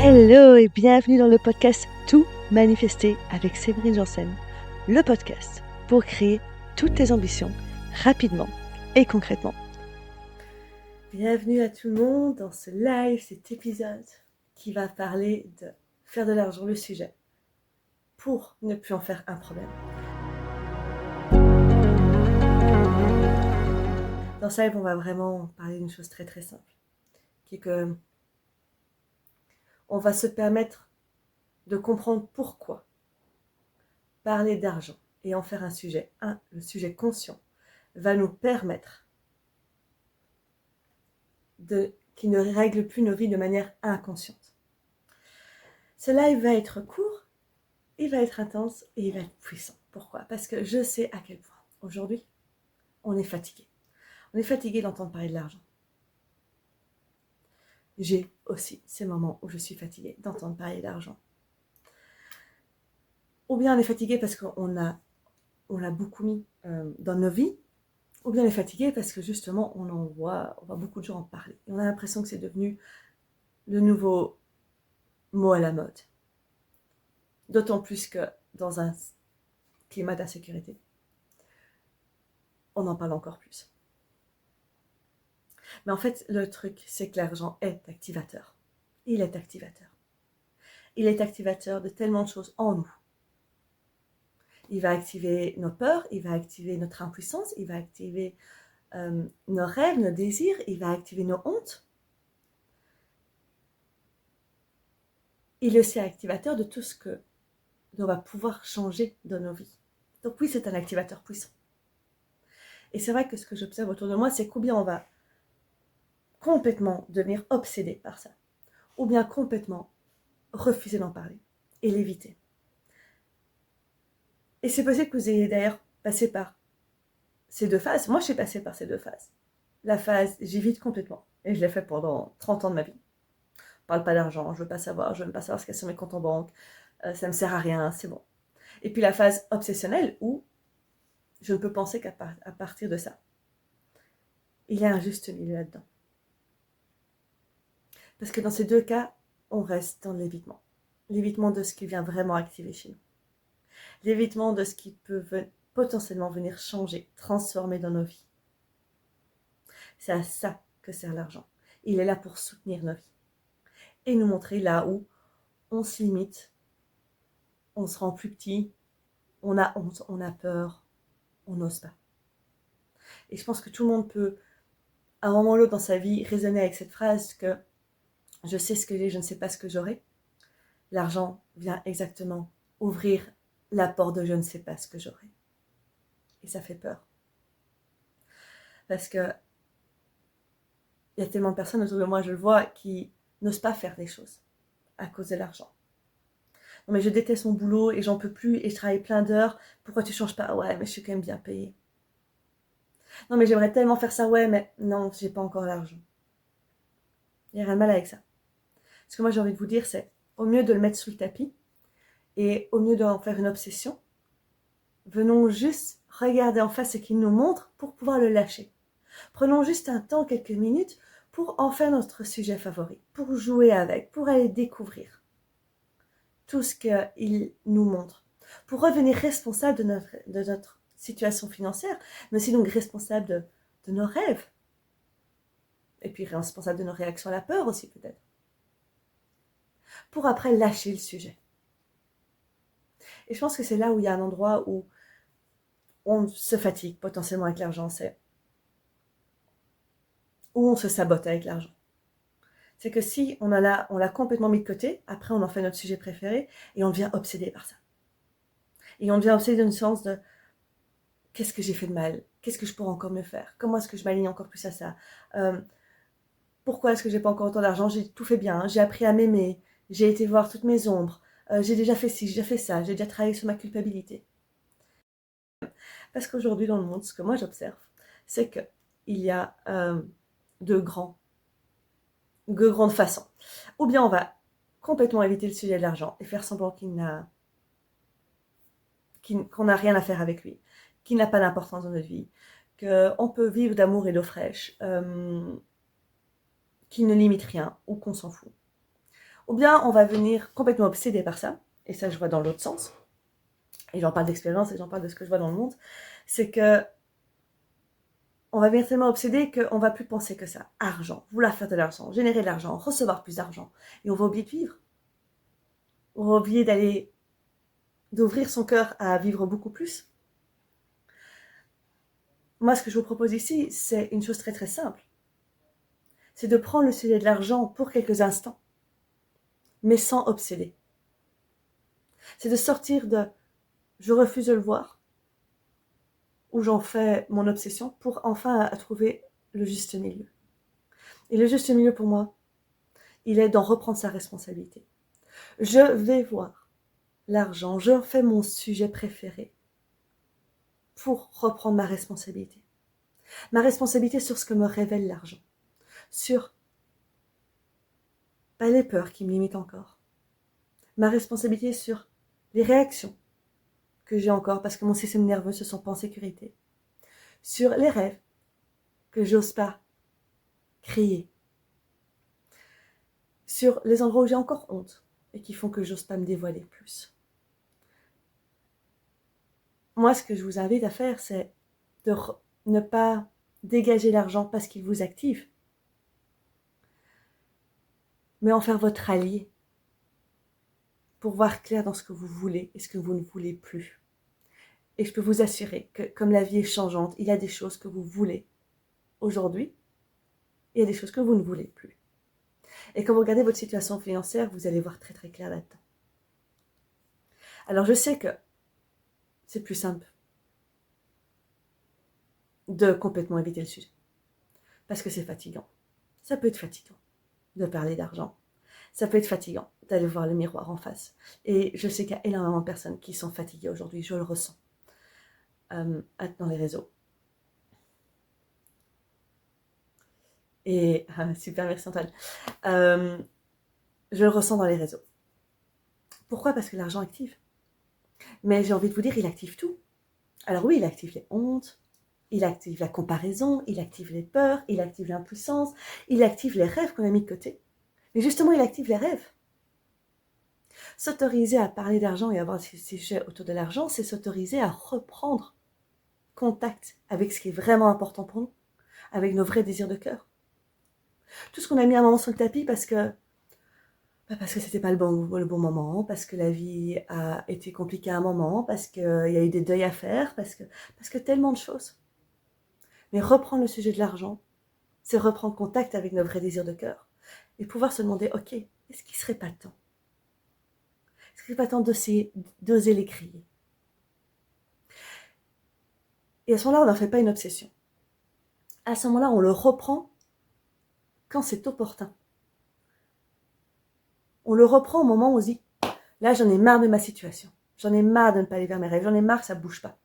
Hello et bienvenue dans le podcast Tout manifester avec Séverine Janssen, le podcast pour créer toutes tes ambitions rapidement et concrètement. Bienvenue à tout le monde dans ce live, cet épisode qui va parler de faire de l'argent le sujet pour ne plus en faire un problème. Dans ce live, on va vraiment parler d'une chose très très simple, qui est que on va se permettre de comprendre pourquoi parler d'argent et en faire un sujet, le sujet conscient, va nous permettre qui ne règle plus nos vies de manière inconsciente. Ce live va être court, il va être intense et il va être puissant. Pourquoi ? Parce que je sais à quel point aujourd'hui, on est fatigué. On est fatigué d'entendre parler de l'argent. J'ai aussi ces moments où je suis fatiguée d'entendre parler d'argent. Ou bien on est fatigué parce qu'on l'a beaucoup mis dans nos vies, ou bien on est fatigué parce que justement on voit beaucoup de gens en parler. Et on a l'impression que c'est devenu le nouveau mot à la mode. D'autant plus que dans un climat d'insécurité, on en parle encore plus. Mais en fait, le truc, c'est que l'argent est activateur. Il est activateur. Il est activateur de tellement de choses en nous. Il va activer nos peurs, il va activer notre impuissance, il va activer nos rêves, nos désirs, il va activer nos hontes. Il est aussi activateur de tout ce que l'on va pouvoir changer dans nos vies. Donc oui, c'est un activateur puissant. Et c'est vrai que ce que j'observe autour de moi, c'est combien on va complètement devenir obsédé par ça, ou bien complètement refuser d'en parler et l'éviter. Et c'est possible que vous ayez d'ailleurs passé par ces deux phases. Moi, je suis passée par ces deux phases. La phase, j'évite complètement, et je l'ai fait pendant 30 ans de ma vie. Je parle pas d'argent, je veux pas savoir, je veux même pas savoir ce qu'il y a sur mes comptes en banque, ça me sert à rien, c'est bon. Et puis la phase obsessionnelle, où je ne peux penser qu'à partir de ça. Il y a un juste milieu là-dedans. Parce que dans ces deux cas, on reste dans l'évitement. L'évitement de ce qui vient vraiment activer chez nous. L'évitement de ce qui peut potentiellement venir changer, transformer dans nos vies. C'est à ça que sert l'argent. Il est là pour soutenir nos vies. Et nous montrer là où on se limite, on se rend plus petit, on a honte, on a peur, on n'ose pas. Et je pense que tout le monde peut, à un moment ou l'autre dans sa vie, raisonner avec cette phrase que je sais ce que j'ai, je ne sais pas ce que j'aurai. L'argent vient exactement ouvrir la porte de je ne sais pas ce que j'aurai. Et ça fait peur. Parce que il y a tellement de personnes autour de moi, je le vois, qui n'osent pas faire des choses à cause de l'argent. Non mais je déteste mon boulot et j'en peux plus et je travaille plein d'heures. Pourquoi tu changes pas ? Ouais, mais je suis quand même bien payée. Non mais j'aimerais tellement faire ça, ouais, mais non, j'ai pas encore l'argent. Il n'y a rien de mal avec ça. Ce que moi j'ai envie de vous dire, c'est au mieux de le mettre sous le tapis et au mieux d'en faire une obsession, venons juste regarder en face ce qu'il nous montre pour pouvoir le lâcher. Prenons juste un temps, quelques minutes, pour en faire notre sujet favori, pour jouer avec, pour aller découvrir tout ce qu'il nous montre, pour revenir responsable de notre situation financière, mais aussi donc responsable de nos rêves, et puis responsable de nos réactions à la peur aussi peut-être, pour après lâcher le sujet. Et je pense que c'est là où il y a un endroit où on se fatigue potentiellement avec l'argent, c'est où on se sabote avec l'argent. C'est que si on l'a complètement mis de côté, après on en fait notre sujet préféré et on devient obsédé par ça. Et on devient obsédé dans le sens de qu'est-ce que j'ai fait de mal ? Qu'est-ce que je pourrais encore mieux faire ? Comment est-ce que je m'aligne encore plus à ça ? Pourquoi est-ce que j'ai pas encore autant d'argent ? J'ai tout fait bien, j'ai appris à m'aimer, j'ai été voir toutes mes ombres, j'ai déjà fait ci, j'ai déjà fait ça, j'ai déjà travaillé sur ma culpabilité. Parce qu'aujourd'hui dans le monde, ce que moi j'observe, c'est qu'il y a de grandes façons. Ou bien on va complètement éviter le sujet de l'argent et faire semblant qu'on n'a rien à faire avec lui, qu'il n'a pas d'importance dans notre vie, qu'on peut vivre d'amour et d'eau fraîche, qu'il ne limite rien ou qu'on s'en fout. Ou bien on va venir complètement obsédé par ça, et ça je vois dans l'autre sens, et j'en parle d'expérience et j'en parle de ce que je vois dans le monde, c'est que on va venir tellement obsédé qu'on va plus penser que ça. Argent, vouloir faire de l'argent, générer de l'argent, recevoir plus d'argent. Et on va oublier de vivre. On va oublier d'ouvrir son cœur à vivre beaucoup plus. Moi, ce que je vous propose ici, c'est une chose très très simple. C'est de prendre le sujet de l'argent pour quelques instants, mais sans obséder. C'est de sortir de « je refuse de le voir » ou « j'en fais mon obsession » pour enfin à trouver le juste milieu. Et le juste milieu pour moi, il est d'en reprendre sa responsabilité. Je vais voir l'argent, je fais mon sujet préféré pour reprendre ma responsabilité. Ma responsabilité sur ce que me révèle l'argent, sur pas les peurs qui me limitent encore, ma responsabilité sur les réactions que j'ai encore parce que mon système nerveux ne se sent pas en sécurité, sur les rêves que j'ose pas crier, sur les endroits où j'ai encore honte et qui font que j'ose pas me dévoiler plus. Moi, ce que je vous invite à faire, c'est de ne pas dégager l'argent parce qu'il vous active, mais en faire votre allié pour voir clair dans ce que vous voulez et ce que vous ne voulez plus. Et je peux vous assurer que comme la vie est changeante, il y a des choses que vous voulez aujourd'hui et il y a des choses que vous ne voulez plus. Et quand vous regardez votre situation financière, vous allez voir très très clair là-dedans. Alors je sais que c'est plus simple de complètement éviter le sujet parce que c'est fatigant. Ça peut être fatigant de parler d'argent. Ça peut être fatigant d'aller voir le miroir en face. Et je sais qu'il y a énormément de personnes qui sont fatiguées aujourd'hui, je le ressens dans les réseaux. Et super, merci Antoine. Je le ressens dans les réseaux. Pourquoi? Parce que l'argent active. Mais j'ai envie de vous dire, il active tout. Alors oui, il active les hontes, il active la comparaison, il active les peurs, il active l'impuissance, il active les rêves qu'on a mis de côté. Mais justement, il active les rêves. S'autoriser à parler d'argent et avoir ces sujets autour de l'argent, c'est s'autoriser à reprendre contact avec ce qui est vraiment important pour nous, avec nos vrais désirs de cœur. Tout ce qu'on a mis un moment sur le tapis parce que c'était pas le bon moment, parce que la vie a été compliquée à un moment, parce qu'il y a eu des deuils à faire, parce que tellement de choses. Mais reprendre le sujet de l'argent, c'est reprendre contact avec nos vrais désirs de cœur et pouvoir se demander, ok, est-ce qu'il serait pas temps? Est-ce qu'il serait pas temps d'oser les crier? Et à ce moment-là, on n'en fait pas une obsession. À ce moment-là, on le reprend quand c'est opportun. On le reprend au moment où on se dit, là j'en ai marre de ma situation, j'en ai marre de ne pas aller vers mes rêves, j'en ai marre que ça ne bouge pas.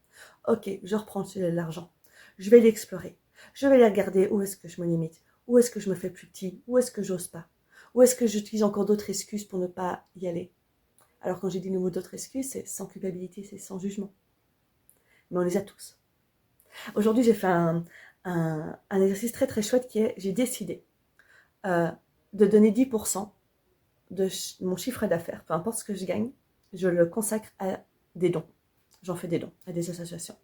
Ok, je reprends le sujet de l'argent, je vais l'explorer, je vais aller regarder où est-ce que je me limite, où est-ce que je me fais plus petit, où est-ce que j'ose pas, où est-ce que j'utilise encore d'autres excuses pour ne pas y aller. Alors quand j'ai dit nouveau d'autres excuses, c'est sans culpabilité, c'est sans jugement. Mais on les a tous. Aujourd'hui, j'ai fait un exercice très très chouette qui est, j'ai décidé de donner 10% de mon chiffre d'affaires, peu importe ce que je gagne, je le consacre à des dons. J'en fais des dons à des associations.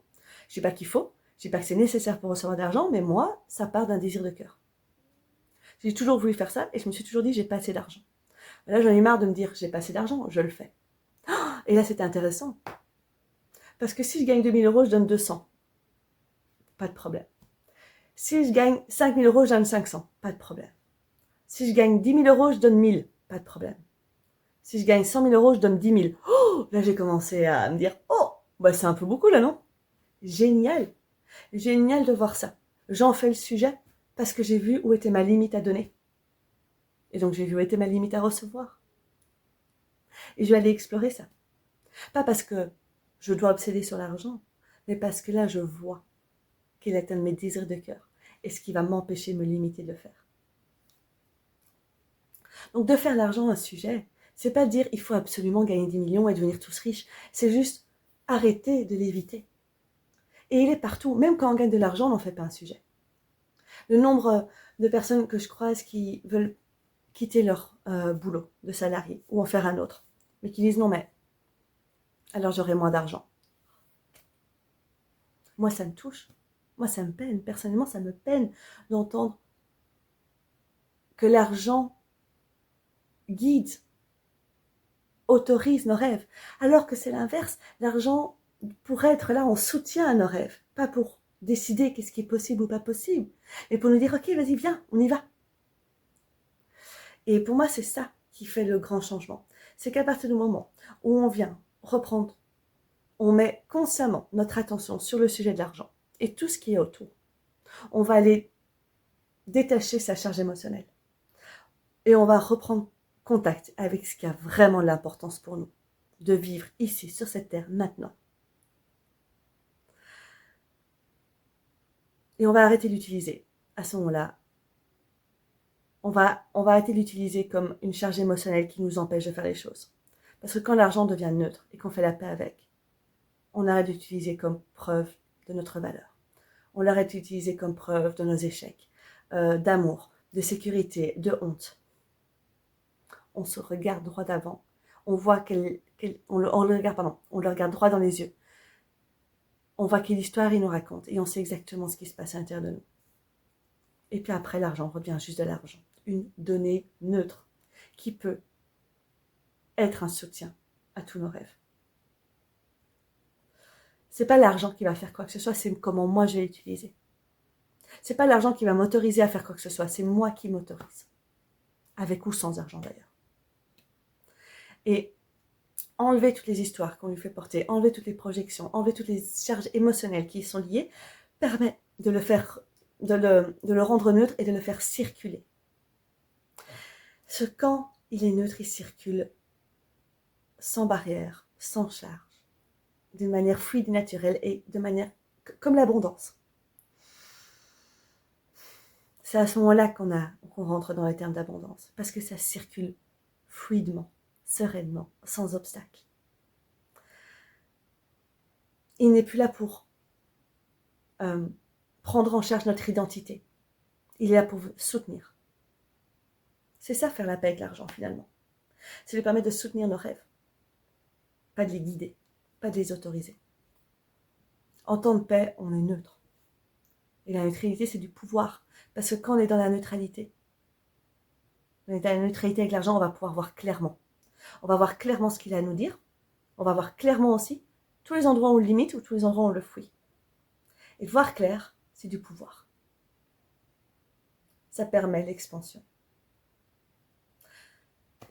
Je ne dis pas qu'il faut, je ne dis pas que c'est nécessaire pour recevoir de l'argent, mais moi, ça part d'un désir de cœur. J'ai toujours voulu faire ça et je me suis toujours dit, j'ai pas assez d'argent. Là, j'en ai marre de me dire, j'ai pas assez d'argent, je le fais. Et là, c'était intéressant. Parce que si je gagne 2000 euros, je donne 200. Pas de problème. Si je gagne 5000 euros, je donne 500. Pas de problème. Si je gagne 10 000 euros, je donne 1000. Pas de problème. Si je gagne 100 000 euros, je donne 10 000. Oh, là, j'ai commencé à me dire, oh, bah c'est un peu beaucoup là, non? Génial. Génial de voir ça. J'en fais le sujet parce que j'ai vu où était ma limite à donner. Et donc, j'ai vu où était ma limite à recevoir. Et je vais aller explorer ça. Pas parce que je dois obséder sur l'argent, mais parce que là, je vois qu'il est un de mes désirs de cœur et ce qui va m'empêcher de me limiter de le faire. Donc, de faire l'argent un sujet, c'est pas dire il faut absolument gagner 10 millions et devenir tous riches. C'est juste arrêter de l'éviter. Et il est partout. Même quand on gagne de l'argent, on n'en fait pas un sujet. Le nombre de personnes que je croise qui quitter leur boulot de salarié ou en faire un autre, mais qui disent non mais alors j'aurai moins d'argent. Moi ça me touche, moi ça me peine, personnellement ça me peine d'entendre que l'argent guide, autorise nos rêves, alors que c'est l'inverse, l'argent pourrait être là en soutien à nos rêves, pas pour décider qu'est-ce qui est possible ou pas possible, mais pour nous dire ok vas-y viens, on y va. Et pour moi c'est ça qui fait le grand changement, c'est qu'à partir du moment où on vient reprendre, on met consciemment notre attention sur le sujet de l'argent et tout ce qui est autour, on va aller détacher sa charge émotionnelle et on va reprendre contact avec ce qui a vraiment de l'importance pour nous, de vivre ici sur cette terre maintenant. Et on va arrêter d'utiliser à ce moment-là, on va arrêter d'utiliser comme une charge émotionnelle qui nous empêche de faire les choses. Parce que quand l'argent devient neutre et qu'on fait la paix avec, on arrête d'utiliser comme preuve de notre valeur. On l'arrête d'utiliser comme preuve de nos échecs, d'amour, de sécurité, de honte. On se regarde droit d'avant, on voit on le regarde droit dans les yeux. On voit quelle histoire il nous raconte et on sait exactement ce qui se passe à l'intérieur de nous. Et puis après, l'argent revient juste de l'argent, une donnée neutre qui peut être un soutien à tous nos rêves. C'est pas l'argent qui va faire quoi que ce soit, c'est comment moi je vais l'utiliser. C'est pas l'argent qui va m'autoriser à faire quoi que ce soit, c'est moi qui m'autorise. Avec ou sans argent d'ailleurs. Et enlever toutes les histoires qu'on lui fait porter, enlever toutes les projections, enlever toutes les charges émotionnelles qui y sont liées, permet de le faire, de le rendre neutre et de le faire circuler. Quand il est neutre, il circule sans barrière, sans charge, d'une manière fluide et naturelle et de manière comme l'abondance. C'est à ce moment-là qu'on rentre dans le terme d'abondance, parce que ça circule fluidement, sereinement, sans obstacle. Il n'est plus là pour prendre en charge notre identité. Il est là pour soutenir. C'est ça faire la paix avec l'argent finalement. C'est lui permettre de soutenir nos rêves, pas de les guider, pas de les autoriser. En temps de paix, on est neutre. Et la neutralité, c'est du pouvoir. Parce que quand on est dans la neutralité, on est dans la neutralité avec l'argent, on va pouvoir voir clairement. On va voir clairement ce qu'il a à nous dire. On va voir clairement aussi tous les endroits où on le limite ou tous les endroits où on le fuit. Et voir clair, c'est du pouvoir. Ça permet l'expansion.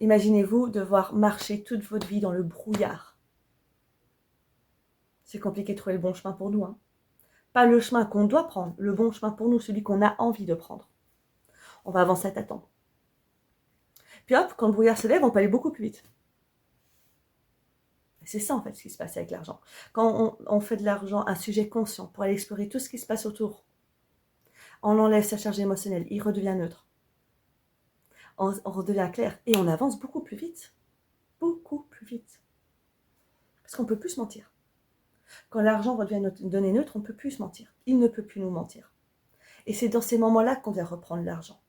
Imaginez-vous devoir marcher toute votre vie dans le brouillard. C'est compliqué de trouver le bon chemin pour nous. Pas le chemin qu'on doit prendre, le bon chemin pour nous, celui qu'on a envie de prendre. On va avancer à tâtons. Puis hop, quand le brouillard se lève, on peut aller beaucoup plus vite. C'est ça en fait ce qui se passe avec l'argent. Quand on fait de l'argent un sujet conscient pour aller explorer tout ce qui se passe autour, on enlève sa charge émotionnelle, il redevient neutre. On redevient clair et on avance beaucoup plus vite. Beaucoup plus vite. Parce qu'on ne peut plus se mentir. Quand l'argent redevient une donnée neutre, on ne peut plus se mentir. Il ne peut plus nous mentir. Et c'est dans ces moments-là qu'on vient reprendre l'argent.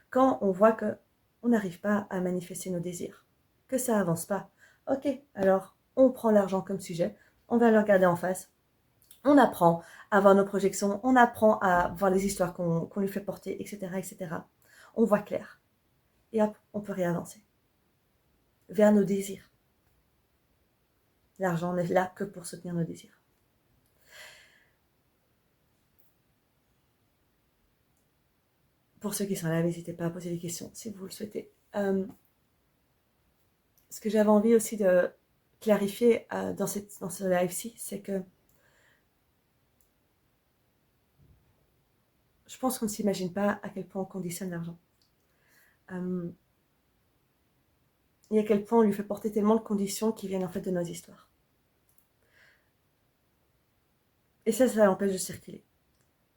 Quand on voit qu'on n'arrive pas à manifester nos désirs, que ça n'avance pas, ok, alors on prend l'argent comme sujet, on va le regarder en face, on apprend à voir nos projections, on apprend à voir les histoires qu'on lui fait porter, etc., etc. On voit clair. Et hop, on peut réavancer. Vers nos désirs. L'argent n'est là que pour soutenir nos désirs. Pour ceux qui sont là, n'hésitez pas à poser des questions si vous le souhaitez. Ce que j'avais envie aussi de clarifier dans ce live-ci, c'est que je pense qu'on ne s'imagine pas à quel point on conditionne l'argent. Et à quel point on lui fait porter tellement de conditions qui viennent en fait de nos histoires. Et ça l'empêche de circuler.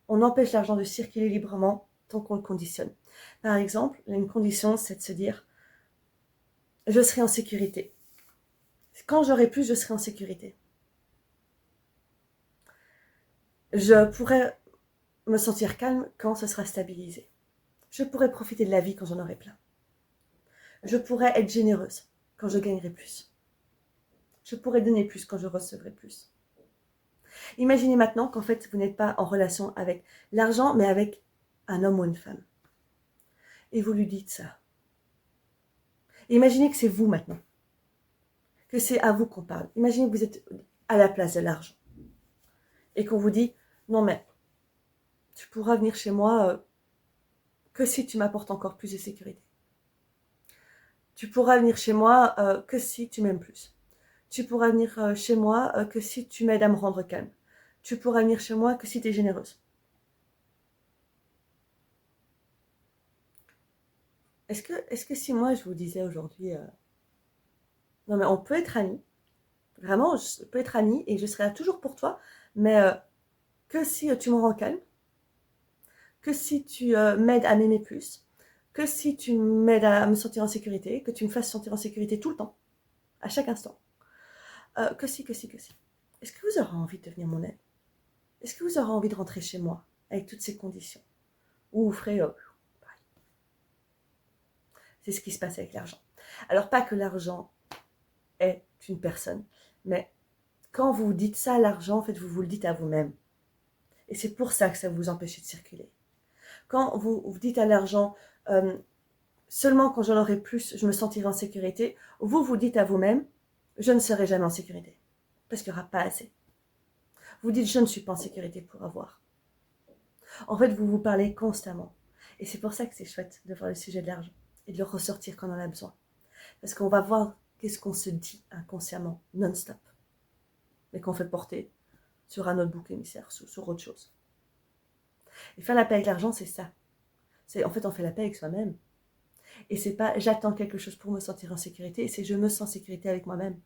On empêche l'argent de circuler librement tant qu'on le conditionne. Par exemple, une condition, c'est de se dire « je serai en sécurité ». Quand j'aurai plus, je serai en sécurité. Je pourrai me sentir calme quand ce sera stabilisé. Je pourrai profiter de la vie quand j'en aurai plein. Je pourrais être généreuse quand je gagnerai plus. Je pourrais donner plus quand je recevrai plus. Imaginez maintenant qu'en fait, vous n'êtes pas en relation avec l'argent, mais avec un homme ou une femme. Et vous lui dites ça. Imaginez que c'est vous maintenant. Que c'est à vous qu'on parle. Imaginez que vous êtes à la place de l'argent. Et qu'on vous dit, non mais, tu pourras venir chez moi que si tu m'apportes encore plus de sécurité. Tu pourras venir chez moi que si tu m'aimes plus. Tu pourras venir chez moi que si tu m'aides à me rendre calme. Tu pourras venir chez moi que si tu es généreuse. Est-ce que si moi je vous disais aujourd'hui, non mais on peut être amis, vraiment, je peux être amis et je serai là toujours pour toi, mais que si tu me rends calme, que si tu m'aides à m'aimer plus, que si tu m'aides à me sentir en sécurité, que tu me fasses sentir en sécurité tout le temps, à chaque instant. Que si, que si, que si. Est-ce que vous aurez envie de devenir mon aide? Est-ce que vous aurez envie de rentrer chez moi avec toutes ces conditions? Ou vous ferez c'est ce qui se passe avec l'argent. Alors pas que l'argent est une personne, mais quand vous dites ça à l'argent, en fait, vous le dites à vous-même. Et c'est pour ça que ça vous empêche de circuler. Quand vous dites à l'argent, seulement quand j'en aurai plus, je me sentirai en sécurité, vous dites à vous-même, je ne serai jamais en sécurité. Parce qu'il n'y aura pas assez. Vous dites, je ne suis pas en sécurité pour avoir. En fait, vous vous parlez constamment. Et c'est pour ça que c'est chouette de voir le sujet de l'argent et de le ressortir quand on en a besoin. Parce qu'on va voir qu'est-ce qu'on se dit inconsciemment, non-stop. Mais qu'on fait porter sur un autre bouc émissaire, sur autre chose. Et faire la paix avec l'argent, c'est ça. En fait, on fait la paix avec soi-même. Et c'est pas j'attends quelque chose pour me sentir en sécurité, c'est je me sens en sécurité avec moi-même.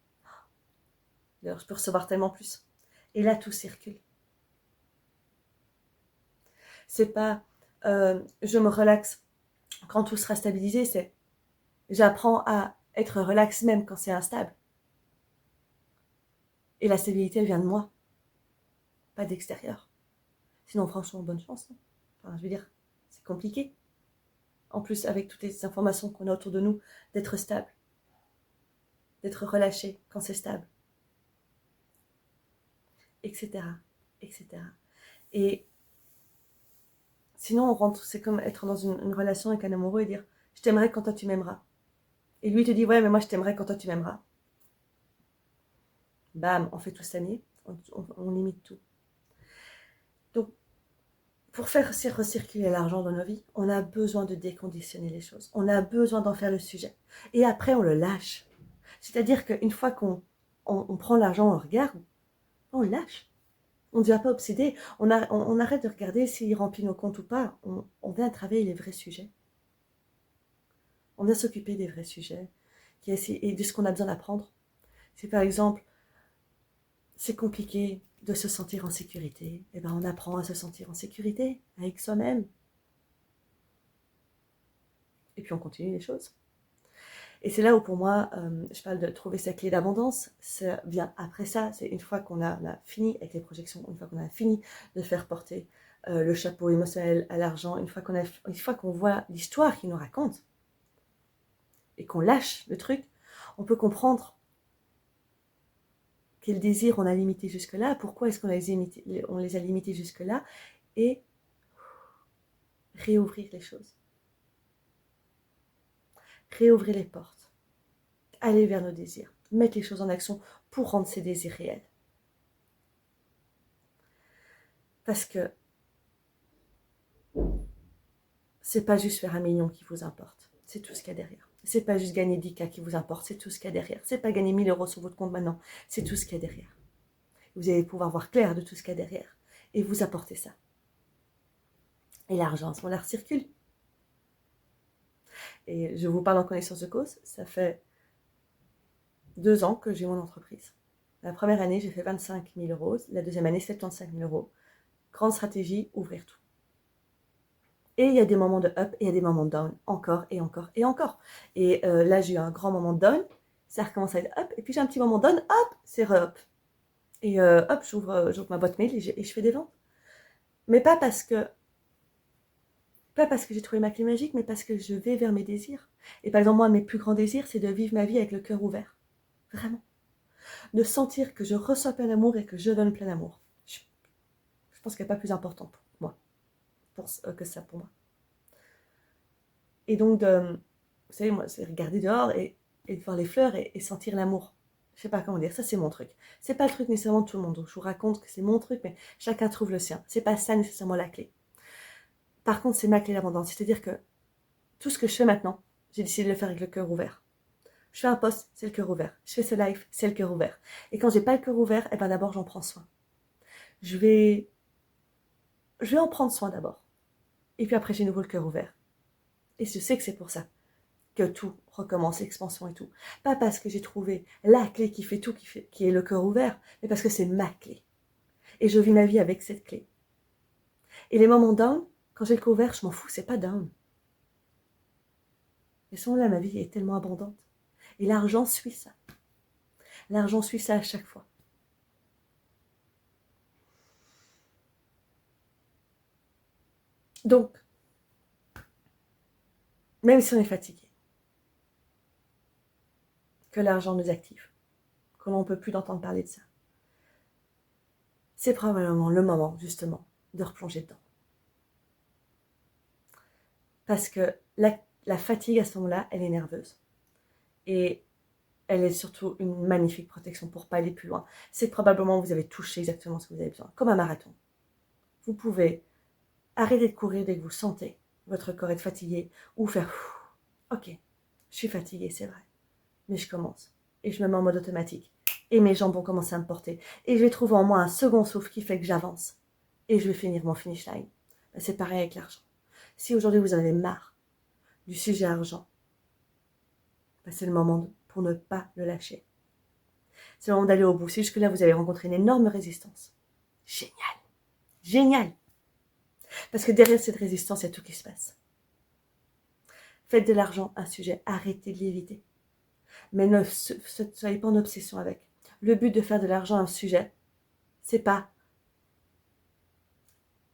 D'ailleurs, je peux recevoir tellement plus. Et là, tout circule. C'est pas je me relaxe quand tout sera stabilisé, c'est j'apprends à être relax même quand c'est instable. Et la stabilité, elle vient de moi, pas d'extérieur. Sinon, franchement, bonne chance. Non, enfin, je veux dire, c'est compliqué. En plus, avec toutes les informations qu'on a autour de nous, d'être stable, d'être relâché quand c'est stable, etc., etc. Et sinon, on rentre, c'est comme être dans une relation avec un amoureux et dire « je t'aimerai quand toi tu m'aimeras ». Et lui te dit « ouais, mais moi je t'aimerai quand toi tu m'aimeras ». Bam, on fait tout stagner, on limite tout. Donc, pour faire recirculer l'argent dans nos vies, on a besoin de déconditionner les choses. On a besoin d'en faire le sujet. Et après, on le lâche. C'est-à-dire qu'une fois qu'on prend l'argent, on le regarde, on le lâche. On ne devient pas obsédé. On arrête de regarder s'il remplit nos comptes ou pas. On vient travailler les vrais sujets. On vient s'occuper des vrais sujets et de ce qu'on a besoin d'apprendre. C'est par exemple, c'est compliqué de se sentir en sécurité. Eh bien, on apprend à se sentir en sécurité avec soi-même. Et puis on continue les choses. Et c'est là où pour moi, je parle de trouver sa clé d'abondance. Ça vient après ça. C'est une fois qu'on a fini avec les projections, une fois qu'on a fini de faire porter le chapeau émotionnel à l'argent, une fois qu'on voit l'histoire qu'il nous raconte et qu'on lâche le truc, on peut comprendre quel désir on a limité jusque-là, pourquoi est-ce qu'on les a limités jusque-là, et réouvrir les choses. Réouvrir les portes. Aller vers nos désirs. Mettre les choses en action pour rendre ces désirs réels. Parce que c'est pas juste faire 1 million qui vous importe, c'est tout ce qu'il y a derrière. C'est pas juste gagner 10K qui vous importe, c'est tout ce qu'il y a derrière. C'est pas gagner 1000 € sur votre compte maintenant, c'est tout ce qu'il y a derrière. Vous allez pouvoir voir clair de tout ce qu'il y a derrière et vous apporter ça. Et l'argent, on la recircule. Et je vous parle en connaissance de cause, ça fait 2 ans que j'ai mon entreprise. La première année, j'ai fait 25 000 €, la deuxième année, 75 000 €. Grande stratégie, ouvrir tout. Et il y a des moments de up et il y a des moments de down, encore et encore et encore. Et là, j'ai eu un grand moment de down, ça recommence à être up, et puis j'ai un petit moment de down, hop, c'est re-up. Et hop, j'ouvre ma boîte mail et je fais des ventes. Mais pas parce que Pas parce que j'ai trouvé ma clé magique, mais parce que je vais vers mes désirs. Et par exemple, moi, mes plus grands désirs, c'est de vivre ma vie avec le cœur ouvert. Vraiment. De sentir que je reçois plein d'amour et que je donne plein d'amour. Je pense qu'il n'y a pas plus important pour moi, que ça pour moi. Et donc, vous savez, moi, c'est regarder dehors et de voir les fleurs et sentir l'amour. Je sais pas comment dire, ça c'est mon truc. C'est pas le truc nécessairement de tout le monde, donc je vous raconte que c'est mon truc, mais chacun trouve le sien. C'est pas ça nécessairement la clé. Par contre, c'est ma clé d'abondance, c'est-à-dire que tout ce que je fais maintenant, j'ai décidé de le faire avec le cœur ouvert. Je fais un post, c'est le cœur ouvert. Je fais ce live, c'est le cœur ouvert. Et quand j'ai pas le cœur ouvert, eh ben d'abord j'en prends soin. Je vais en prendre soin d'abord. Et puis après j'ai nouveau le cœur ouvert. Et je sais que c'est pour ça que tout recommence, l'expansion et tout. Pas parce que j'ai trouvé la clé qui fait tout, qui est le cœur ouvert, mais parce que c'est ma clé. Et je vis ma vie avec cette clé. Et les moments down, quand j'ai le cœur ouvert, je m'en fous, c'est pas down. Mais ce moment-là, ma vie est tellement abondante. Et l'argent suit ça. L'argent suit ça à chaque fois. Donc, même si on est fatigué, que l'argent nous active, que l'on ne peut plus d'entendre parler de ça, c'est probablement le moment, justement, de replonger dedans. Parce que la fatigue, à ce moment-là, elle est nerveuse. Et elle est surtout une magnifique protection pour ne pas aller plus loin. C'est probablement que vous avez touché exactement ce que vous avez besoin. Comme un marathon. Vous pouvez arrêter de courir dès que vous sentez votre corps être fatigué ou faire « Ok, je suis fatiguée, c'est vrai. Mais je commence. Et je me mets en mode automatique. Et mes jambes vont commencer à me porter. Et je vais trouver en moi un second souffle qui fait que j'avance. Et je vais finir mon finish line. » C'est pareil avec l'argent. Si aujourd'hui vous en avez marre du sujet argent, c'est le moment pour ne pas le lâcher. C'est le moment d'aller au bout. Si jusque-là, vous avez rencontré une énorme résistance. Génial. Génial. Parce que derrière cette résistance, il y a tout qui se passe. Faites de l'argent un sujet. Arrêtez de l'éviter. Mais ne soyez pas en obsession avec. Le but de faire de l'argent un sujet, c'est pas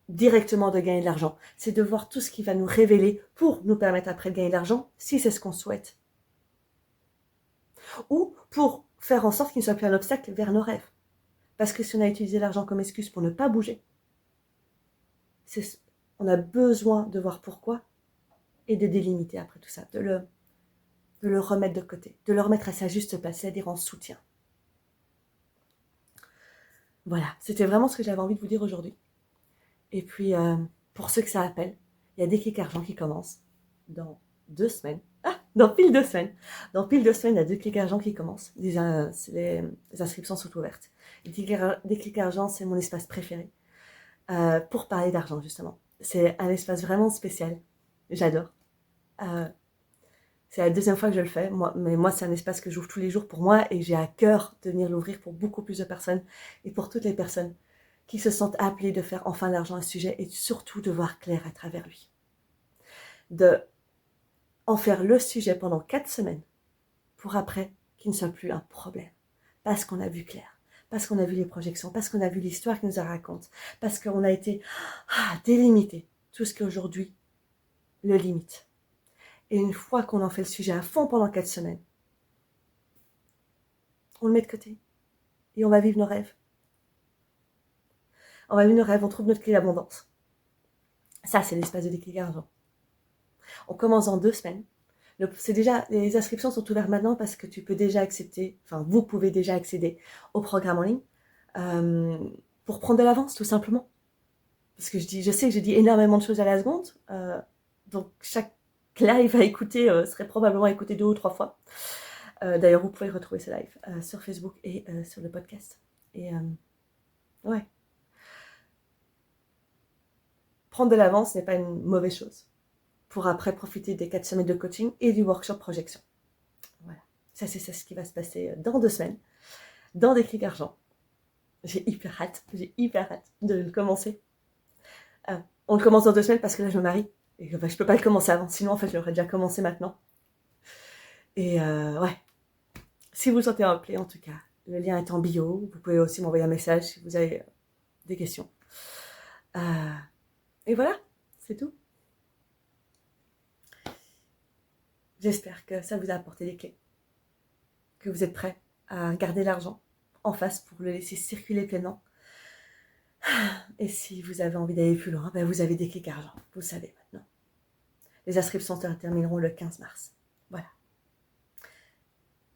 directement de gagner de l'argent. C'est de voir tout ce qui va nous révéler pour nous permettre après de gagner de l'argent, si c'est ce qu'on souhaite. Ou pour faire en sorte qu'il ne soit plus un obstacle vers nos rêves. Parce que si on a utilisé l'argent comme excuse pour ne pas bouger, on a besoin de voir pourquoi et de délimiter après tout ça, de le remettre de côté, de le remettre à sa juste place, c'est-à-dire en soutien. Voilà, c'était vraiment ce que j'avais envie de vous dire aujourd'hui. Et puis, pour ceux que ça appelle, il y a Déclic Argent qui commence dans 2 semaines. Dans pile 2 semaines. Dans pile 2 semaines, il y a Déclic Argent qui commence. Les inscriptions sont ouvertes. Déclic Argent, c'est mon espace préféré pour parler d'argent, justement. C'est un espace vraiment spécial. J'adore. C'est la 2e fois que je le fais. Mais moi, c'est un espace que j'ouvre tous les jours pour moi et j'ai à cœur de venir l'ouvrir pour beaucoup plus de personnes et pour toutes les personnes qui se sentent appelées de faire enfin l'argent un sujet et surtout de voir clair à travers lui. De en faire le sujet pendant 4 semaines pour après qu'il ne soit plus un problème. Parce qu'on a vu clair, parce qu'on a vu les projections, parce qu'on a vu l'histoire qu'il nous a raconte, parce qu'on a été délimité tout ce qui aujourd'hui le limite. Et une fois qu'on en fait le sujet à fond pendant 4 semaines, on le met de côté et on va vivre nos rêves. On va vivre nos rêves, on trouve notre clé d'abondance. Ça, c'est l'espace de Déclic Argent. On commence dans 2 semaines. C'est déjà, les inscriptions sont ouvertes maintenant parce que tu peux déjà accepter, enfin vous pouvez déjà accéder au programme en ligne pour prendre de l'avance tout simplement. Parce que je sais que je dis énormément de choses à la seconde, donc chaque live à écouter serait probablement écouté 2 ou 3 fois. D'ailleurs, vous pouvez retrouver ce live sur Facebook et sur le podcast. Et ouais. Prendre de l'avance n'est pas une mauvaise chose. Pour après profiter des 4 semaines de coaching et du workshop projection. Voilà. Ça, c'est ce qui va se passer dans 2 semaines, dans Déclic Argent. J'ai hyper hâte de le commencer. On le commence dans 2 semaines parce que là, je me marie. Et je peux pas le commencer avant. Sinon, en fait, je l'aurais déjà commencé maintenant. Et ouais. Si vous le sentez appelé, en tout cas, le lien est en bio. Vous pouvez aussi m'envoyer un message si vous avez des questions. Et voilà, c'est tout. J'espère que ça vous a apporté des clés, que vous êtes prêts à garder l'argent en face pour le laisser circuler pleinement. Et si vous avez envie d'aller plus loin, vous avez des clics argent, vous le savez maintenant. Les inscriptions se termineront le 15 mars. Voilà.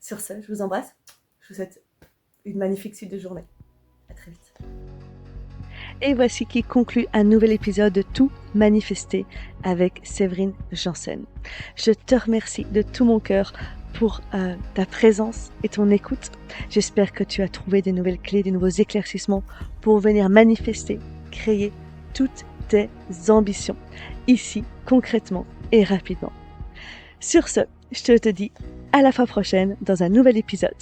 Sur ce, je vous embrasse. Je vous souhaite une magnifique suite de journée. À très vite. Et voici qui conclut un nouvel épisode de Tout manifester avec Séverine Janssen. Je te remercie de tout mon cœur pour ta présence et ton écoute. J'espère que tu as trouvé des nouvelles clés, des nouveaux éclaircissements pour venir manifester, créer toutes tes ambitions, ici, concrètement et rapidement. Sur ce, je te dis à la fois prochaine dans un nouvel épisode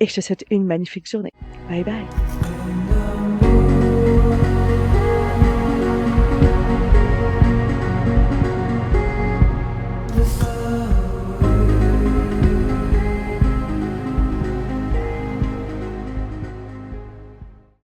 et je te souhaite une magnifique journée. Bye bye.